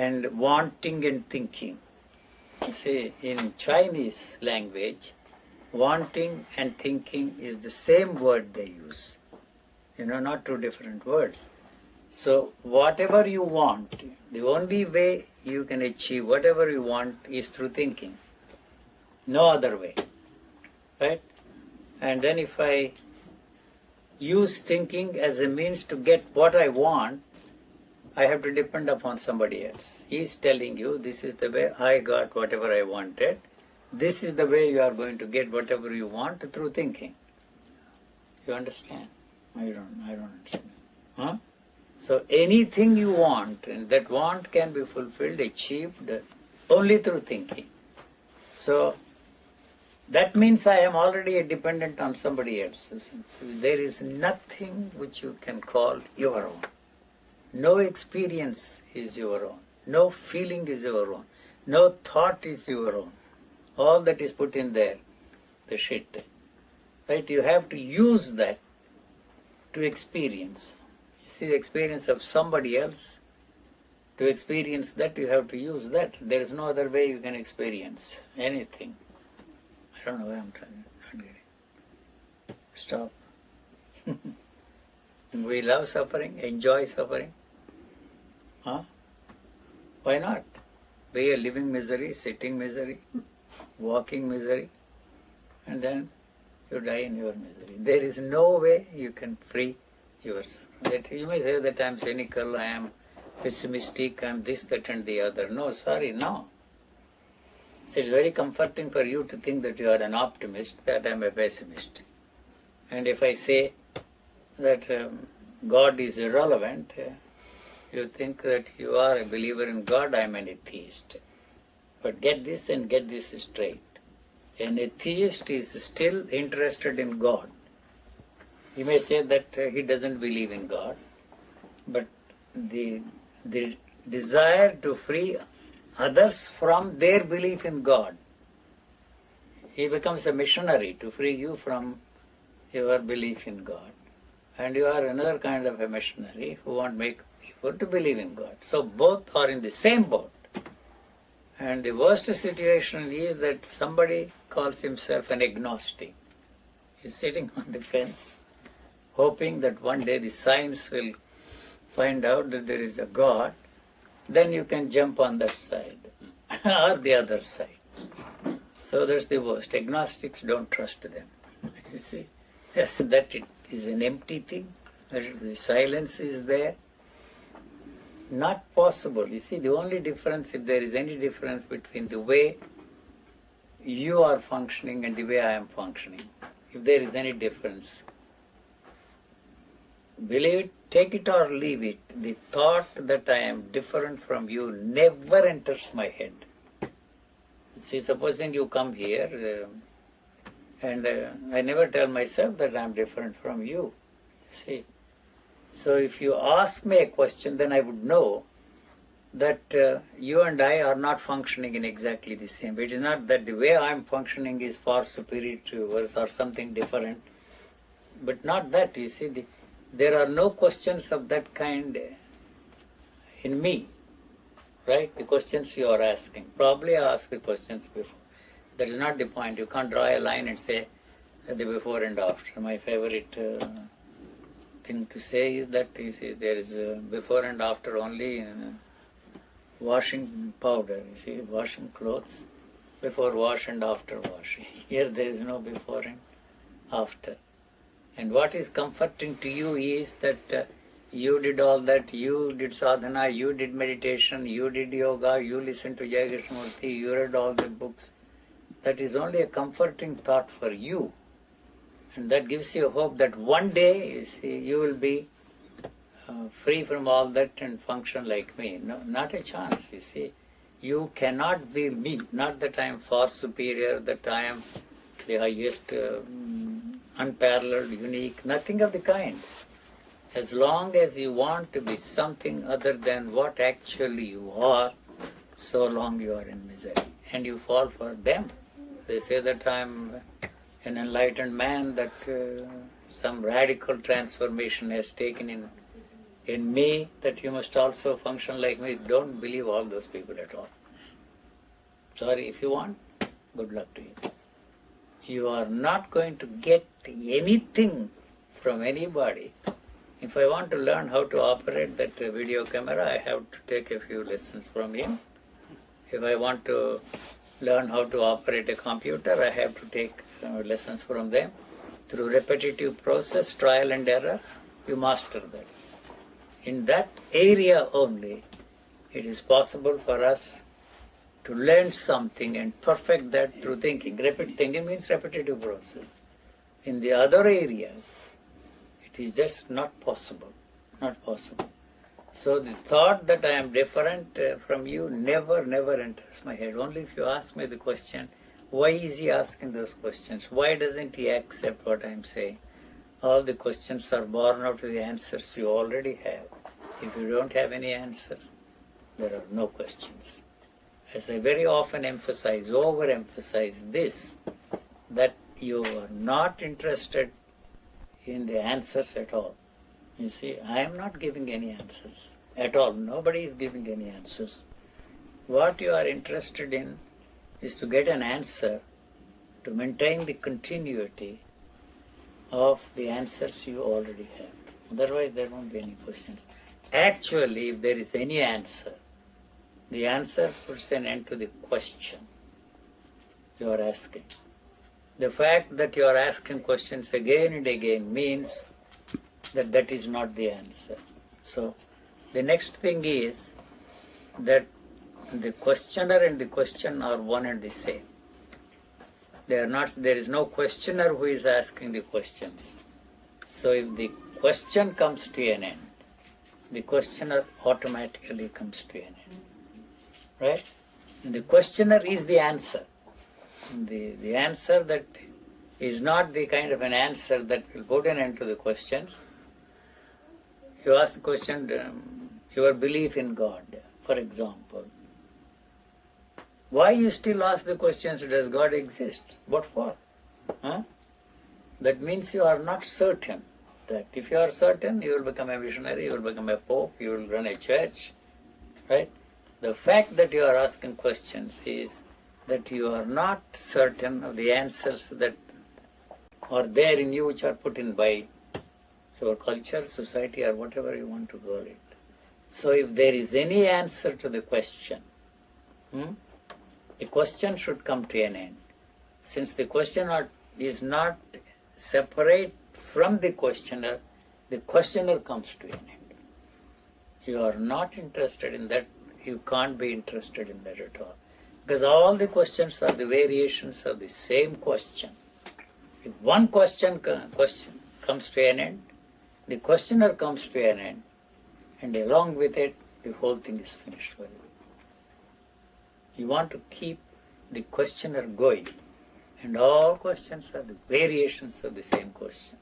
and wanting and thinking. You see, in Chinese language, wanting and thinking is the same word they use. Not two different words. So whatever you want, the only way you can achieve whatever you want is through thinking. No other way. Right? And then if I use thinking as a means to get what I want, I have to depend upon somebody else. He is telling you, this is the way I got whatever I wanted. This is the way you are going to get whatever you want through thinking. You understand? I don't understand. Huh? So anything you want, and that want can be fulfilled, achieved only through thinking. So that means I am already dependent on somebody else. There is nothing which you can call your own. No experience is your own. No feeling is your own. No thought is your own. All that is put in there, the shit. Right? You have to use that to experience. You see the experience of somebody else. To experience that, you have to use that. There is no other way you can experience anything. I don't know why I'm trying. Not getting. Stop. We love suffering, enjoy suffering. Huh? Why not? Be a living misery, sitting misery, walking misery, and then you die in your misery. There is no way you can free yourself. That you may say that I am cynical, I am pessimistic, I am this, that and the other. No, sorry, no. So it's very comforting for you to think that you are an optimist, that I am a pessimist. And if I say that God is irrelevant, you think that you are a believer in God, I am an atheist. But get this and get this straight. An atheist is still interested in God. He may say that he doesn't believe in God, but the desire to free others from their belief in God, he becomes a missionary to free you from your belief in God. And you are another kind of a missionary who won't make people to believe in God. So both are in the same boat. And the worst situation is that somebody calls himself an agnostic. He's sitting on the fence, hoping that one day the science will find out that there is a God. Then you can jump on that side or the other side. So that's the worst. Agnostics don't trust them. You see? Yes, that it is an empty thing, that the silence is there. Not possible. You see, the only difference, if there is any difference between the way you are functioning and the way I am functioning, if there is any difference, believe it, take it or leave it, the thought that I am different from you never enters my head. See, supposing you come here, and I never tell myself that I am different from you. See, so if you ask me a question, then I would know that you and I are not functioning in exactly the same way. It is not that the way I am functioning is far superior to yours or something different, but not that. You see, there are no questions of that kind in me, right? The questions you are asking. Probably I asked the questions before. That is not the point. You can't draw a line and say the before and after. My favorite thing to say is that, you see, there is before and after only in washing powder. You see, washing clothes, before wash and after wash. Here there is no before and after. And what is comforting to you is that you did all that, you did sadhana, you did meditation, you did yoga, you listened to UG Krishnamurti, you read all the books. That is only a comforting thought for you. And that gives you hope that one day, you see, you will be free from all that and function like me. No, not a chance, you see. You cannot be me. Not that I am far superior, that I am the highest, unparalleled, unique, nothing of the kind. As long as you want to be something other than what actually you are, so long you are in misery. And you fall for them. They say that I am an enlightened man, that some radical transformation has taken in me, that you must also function like me. Don't believe all those people at all. Sorry, if you want, good luck to you. You are not going to get anything from anybody. If I want to learn how to operate that video camera, I have to take a few lessons from him. If I want to learn how to operate a computer, I have to take lessons from them. Through repetitive process, trial and error, you master that. In that area only, it is possible for us to learn something and perfect that through thinking. Thinking means repetitive process. In the other areas, it is just not possible. Not possible. So the thought that I am different from you never enters my head. Only if you ask me the question, why is he asking those questions? Why doesn't he accept what I am saying? All the questions are born out of the answers you already have. If you don't have any answers, there are no questions. As I very often emphasize, overemphasize this, that you are not interested in the answers at all. You see, I am not giving any answers at all. Nobody is giving any answers. What you are interested in is to get an answer to maintain the continuity of the answers you already have. Otherwise, there won't be any questions. Actually, if there is any answer, the answer puts an end to the question you are asking. The fact that you are asking questions again and again means that that is not the answer. So, the next thing is that the questioner and the question are one and the same. They are not. There is no questioner who is asking the questions. So if the question comes to an end, the questioner automatically comes to an end. Right? And the questioner is the answer. The answer that is not the kind of an answer that will put an end to the questions. You ask the question, your belief in God, for example. Why you still ask the questions, does God exist? What for? Huh? That means you are not certain that. If you are certain, you will become a missionary, you will become a pope, you will run a church. Right? The fact that you are asking questions is that you are not certain of the answers that are there in you, which are put in by your culture, society, or whatever you want to call it. So if there is any answer to the question, the question should come to an end. Since the questioner is not separate from the questioner comes to an end. You are not interested in that, you can't be interested in that at all. Because all the questions are the variations of the same question. If one question comes to an end, the questioner comes to an end, and along with it, the whole thing is finished for you. You want to keep the questioner going, and all questions are the variations of the same question.